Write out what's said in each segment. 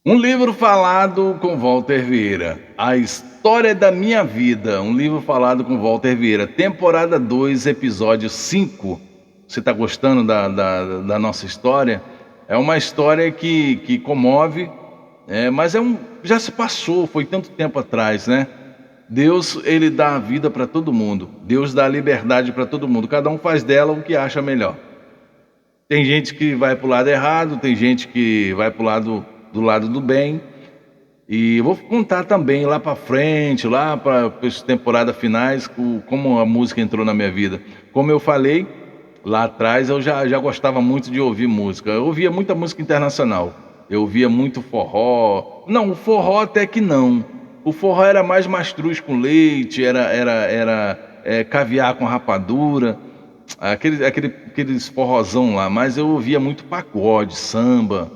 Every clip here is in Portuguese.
Um livro falado com Walter Vieira. A História da Minha Vida. Um livro falado com Walter Vieira. Temporada 2, episódio 5. Você está gostando da nossa história? É uma história que comove, mas já se passou, foi tanto tempo atrás, né? Deus, ele dá a vida para todo mundo. Deus dá a liberdade para todo mundo. Cada um faz dela o que acha melhor. Tem gente que vai para o lado errado, tem gente que vai para o do lado do bem. E eu vou contar também lá para frente, lá para as temporadas finais, como a música entrou na minha vida. Como eu falei lá atrás, eu já gostava muito de ouvir música. Eu ouvia muita música internacional. Eu ouvia muito forró. Não, o forró até que não. O forró era mais mastruz com leite, era caviar com rapadura, aqueles forrozão lá. Mas eu ouvia muito pagode, samba.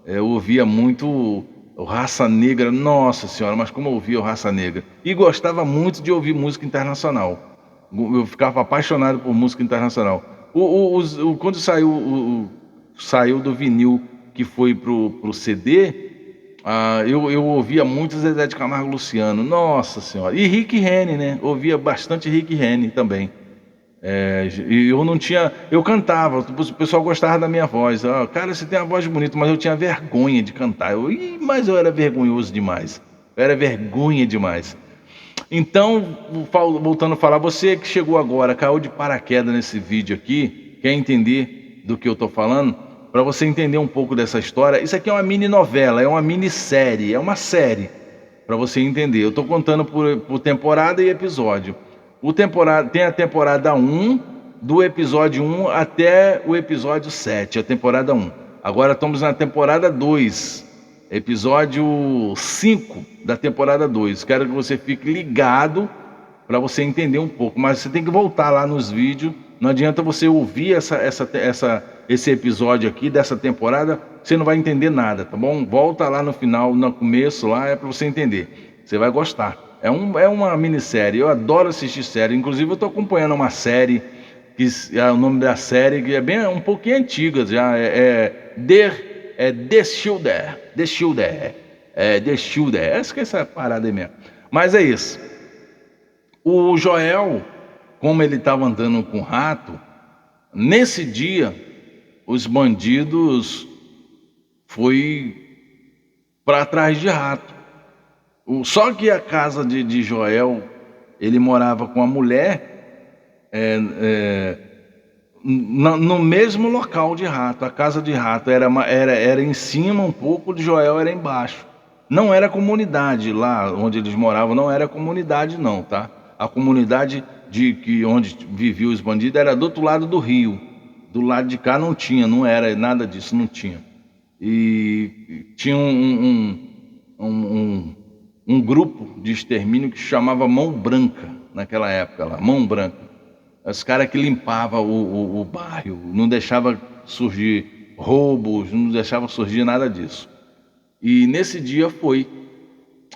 Eu ouvia muito o Raça Negra, nossa senhora, mas como eu ouvia o Raça Negra. E gostava muito de ouvir música internacional. Eu ficava apaixonado por música internacional. Quando saiu do vinil que foi pro CD, eu ouvia muito Zezé de Camargo e Luciano, nossa senhora. E Rick Renner, né? Ouvia bastante Rick Renner também. E eu não tinha. Eu cantava, o pessoal gostava da minha voz. Cara, você tem uma voz bonita, mas eu tinha vergonha de cantar. Mas eu era vergonhoso demais. Eu era vergonha demais. Então, voltando a falar, você que chegou agora, caiu de paraquedas nesse vídeo aqui, quer entender do que eu estou falando? Para você entender um pouco dessa história, isso aqui é uma mini novela, é uma minissérie, é uma série, para você entender. Eu estou contando por temporada e episódio. Tem a temporada 1, do episódio 1 até o episódio 7, a temporada 1. Agora estamos na temporada 2, episódio 5 da temporada 2. Quero que você fique ligado para você entender um pouco, mas você tem que voltar lá nos vídeos. Não adianta você ouvir esse episódio aqui dessa temporada, você não vai entender nada, tá bom? Volta lá no final, no começo lá, é para você entender. Você vai gostar. É uma minissérie, eu adoro assistir série. Inclusive eu estou acompanhando uma série, que o nome da série que é bem um pouquinho antiga já, The Shielder. The Shielder. The Shielder. Acho que essa parada aí mesmo. Mas é isso. O Joel, como ele estava andando com o rato, nesse dia, os bandidos foi para trás de rato. Só que a casa de Joel, ele morava com a mulher no mesmo local de rato. A casa de rato era em cima um pouco, de Joel era embaixo. Não era comunidade lá onde eles moravam, não era comunidade não, tá? A comunidade onde viviam os bandidos era do outro lado do rio. Do lado de cá não era nada disso, não tinha. E tinha um grupo de extermínio que se chamava Mão Branca, naquela época lá, Mão Branca. Os caras que limpavam o bairro, não deixava surgir roubos, não deixava surgir nada disso. E nesse dia foi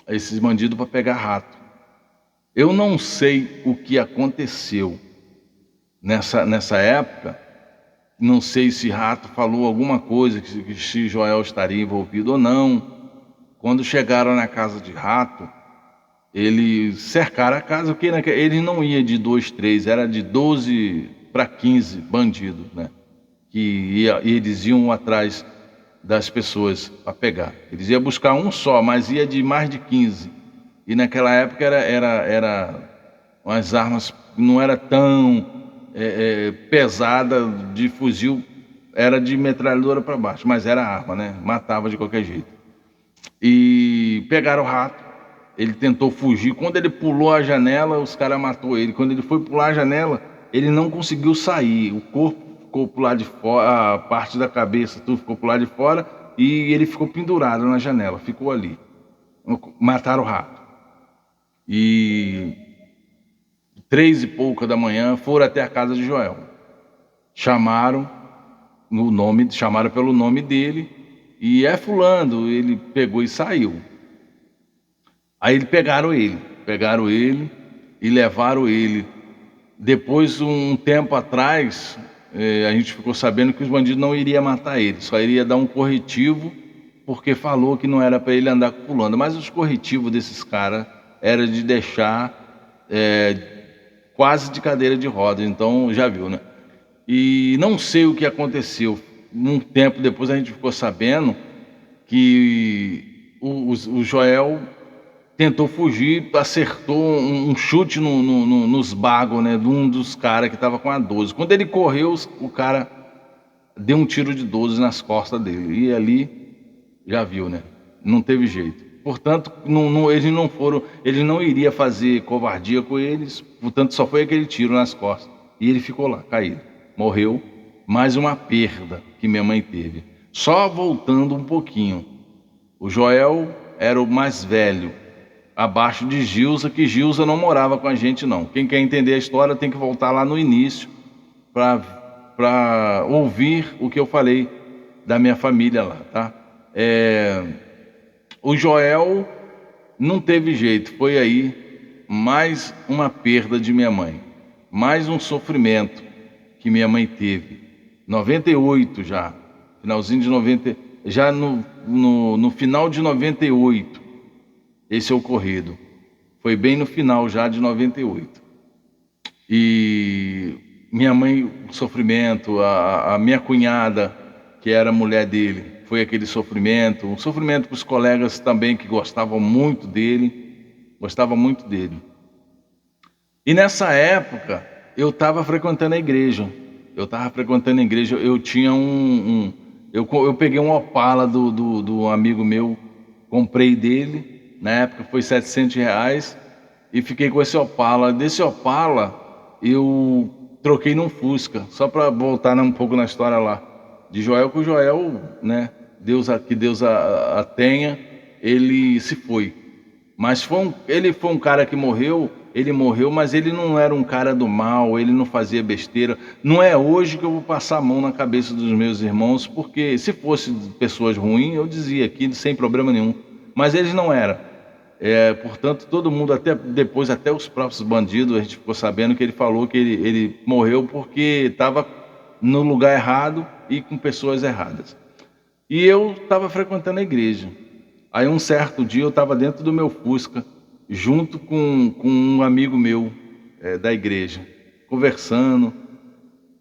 esses bandidos para pegar rato. Eu não sei o que aconteceu nessa época, não sei se rato falou alguma coisa, que se Joel estaria envolvido ou não. Quando chegaram na casa de rato, eles cercaram a casa, porque ele não ia de 2, 3, era de 12 para 15 bandidos, né? E eles iam atrás das pessoas para pegar. Eles iam buscar um só, mas ia de mais de 15. E naquela época era umas armas, não era tão pesada de fuzil, era de metralhadora para baixo, mas era arma, né? Matava de qualquer jeito. E pegaram o rato, ele tentou fugir. Quando ele pulou a janela, os caras matou ele. Quando ele foi pular a janela, ele não conseguiu sair. O corpo ficou pro lado de fora, a parte da cabeça, tudo ficou pro lado de fora, e ele ficou pendurado na janela, ficou ali. Mataram o rato. E 3 e pouca da manhã foram até a casa de Joel. Chamaram pelo nome dele, e fulano, ele pegou e saiu. Aí pegaram ele e levaram ele. Depois, um tempo atrás, a gente ficou sabendo que os bandidos não iriam matar ele, só iria dar um corretivo porque falou que não era para ele andar com fulano. Mas os corretivos desses caras era de deixar quase de cadeira de rodas, então já viu, né? E não sei o que aconteceu. Um tempo depois a gente ficou sabendo que o Joel tentou fugir, acertou um chute nos bagos, né, de um dos caras que estava com a 12. Quando ele correu, o cara deu um tiro de 12 nas costas dele. E ali, já viu, né? Não teve jeito. Portanto, eles não foram, ele não iria fazer covardia com eles, portanto, só foi aquele tiro nas costas. E ele ficou lá, caído. Morreu. Mais uma perda que minha mãe teve. Só voltando um pouquinho. O Joel era o mais velho, abaixo de Gilza, que Gilza não morava com a gente, não. Quem quer entender a história tem que voltar lá no início para ouvir o que eu falei da minha família lá, tá? O Joel não teve jeito, foi aí mais uma perda de minha mãe, mais um sofrimento que minha mãe teve. 98 já, finalzinho de 90, já no final de 98, esse ocorrido. Foi bem no final já de 98. E minha mãe, sofrimento, a minha cunhada, que era mulher dele, foi aquele sofrimento, um sofrimento para os colegas também que gostavam muito dele, E nessa época, eu estava frequentando a igreja. Eu tinha eu peguei um Opala do amigo meu, comprei dele, na época foi R$ 700, e fiquei com esse Opala. Desse Opala, eu troquei num Fusca, só para voltar um pouco na história lá. De Joel, que o Joel, né, que Deus a tenha, ele se foi. Mas ele foi um cara que morreu, ele morreu, mas ele não era um cara do mal, ele não fazia besteira. Não é hoje que eu vou passar a mão na cabeça dos meus irmãos, porque se fosse pessoas ruins, eu dizia aqui sem problema nenhum. Mas eles não eram. Portanto, todo mundo, até depois, até os próprios bandidos, a gente ficou sabendo que ele falou que ele morreu porque estava no lugar errado e com pessoas erradas. E eu estava frequentando a igreja. Aí um certo dia eu estava dentro do meu Fusca, junto com um amigo meu da igreja, conversando.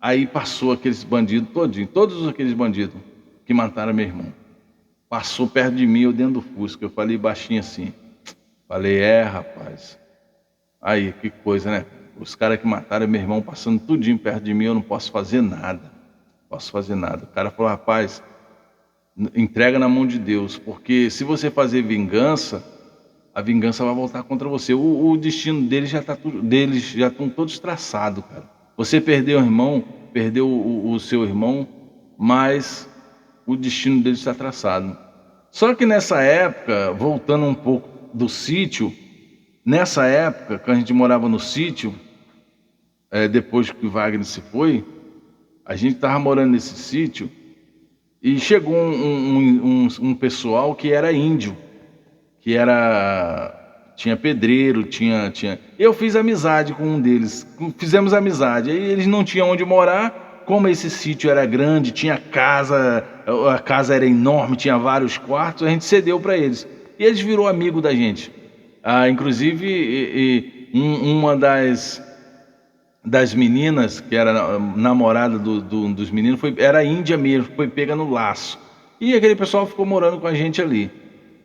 Aí passou aqueles bandidos todinho, todos aqueles bandidos que mataram meu irmão. Passou perto de mim, eu dentro do Fusca. Eu falei baixinho assim. Falei, rapaz. Aí, que coisa, né? Os caras que mataram meu irmão passando tudinho perto de mim, eu não posso fazer nada. O cara falou, rapaz, entrega na mão de Deus, porque se você fazer vingança, a vingança vai voltar contra você. O destino deles já estão todos traçados, cara. Você perdeu o irmão, perdeu o seu irmão, mas o destino deles está traçado. Só que nessa época, voltando um pouco do sítio, nessa época, quando a gente morava no sítio, depois que o Wagner se foi, a gente estava morando nesse sítio e chegou um pessoal que era índio, tinha pedreiro, tinha. Eu fiz amizade com um deles, fizemos amizade. Aí eles não tinham onde morar, como esse sítio era grande, tinha casa, a casa era enorme, tinha vários quartos, a gente cedeu para eles. E eles virou amigo da gente. Inclusive, uma das meninas, que era namorada dos meninos, era índia mesmo, foi pega no laço. E aquele pessoal ficou morando com a gente ali.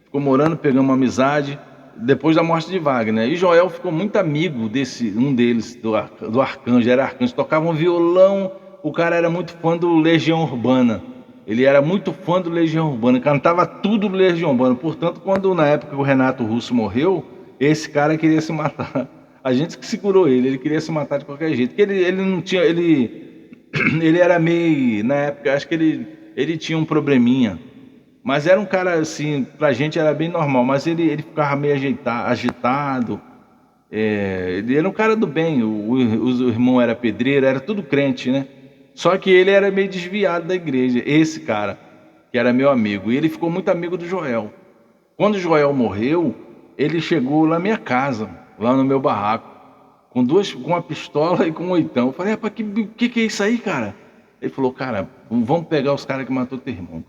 Ficou morando, pegamos uma amizade, depois da morte de Wagner. E Joel ficou muito amigo um deles, do Arcanjo, era Arcanjo, tocava um violão, o cara era muito fã do Legião Urbana. Ele era muito fã do Legião Urbana, cantava tudo do Legião Urbana. Portanto, quando na época o Renato Russo morreu, esse cara queria se matar. A gente que segurou ele queria se matar de qualquer jeito. Porque ele não tinha, ele era meio, na época, acho que ele tinha um probleminha. Mas era um cara assim, pra gente era bem normal, mas ele ficava meio agitado. Ele era um cara do bem, o irmão era pedreiro, era tudo crente, né? Só que ele era meio desviado da igreja, esse cara, que era meu amigo. E ele ficou muito amigo do Joel. Quando o Joel morreu, ele chegou lá na minha casa, lá no meu barraco, com uma pistola e com um oitão. Eu falei, rapaz, que é isso aí, cara? Ele falou, cara, vamos pegar os caras que matou teu irmão.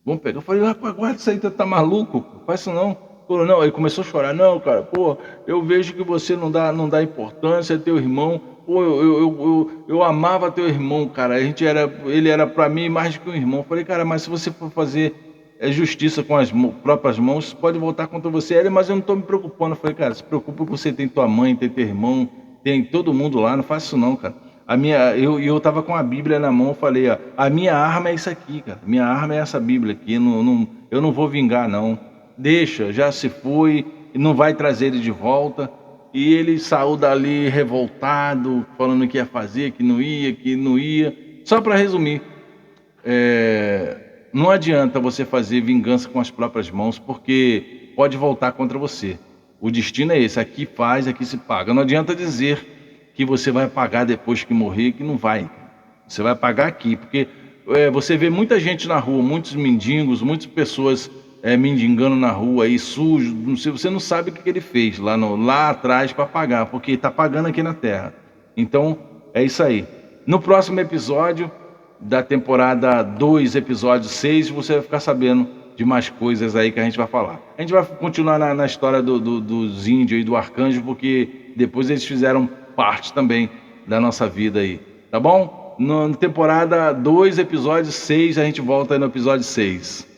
Vamos pegar. Eu falei, rapaz, guarda isso aí, tu tá maluco? Faz isso não. Falou, não, aí começou a chorar, não, cara, pô, eu vejo que você não dá importância, é teu irmão, pô, eu amava teu irmão, cara, ele era pra mim mais do que um irmão. Eu falei, cara, mas se você for fazer justiça com as próprias mãos, pode voltar contra você. Ele, mas eu não tô me preocupando. Eu falei, cara, se preocupa que você tem tua mãe, tem teu irmão, tem todo mundo lá, não faz isso não, cara. Eu tava com a Bíblia na mão, eu falei, ó, a minha arma é isso aqui, cara. Minha arma é essa Bíblia aqui. Eu não vou vingar, não. Deixa, já se foi, não vai trazer ele de volta. E ele saiu dali revoltado, falando que ia fazer, que não ia, que não ia. Só para resumir, não adianta você fazer vingança com as próprias mãos, porque pode voltar contra você. O destino é esse, aqui faz, aqui se paga. Não adianta dizer que você vai pagar depois que morrer, que não vai. Você vai pagar aqui, porque você vê muita gente na rua, muitos mendigos, muitas pessoas mendigando na rua aí, sujo, não sei, você não sabe o que ele fez lá atrás para pagar, porque está pagando aqui na terra. Então, é isso aí. No próximo episódio da temporada 2, episódio 6, você vai ficar sabendo de mais coisas aí que a gente vai falar. A gente vai continuar na história dos índios e do arcanjo, porque depois eles fizeram parte também da nossa vida aí, tá bom? Na temporada 2, episódio 6, a gente volta aí no episódio 6.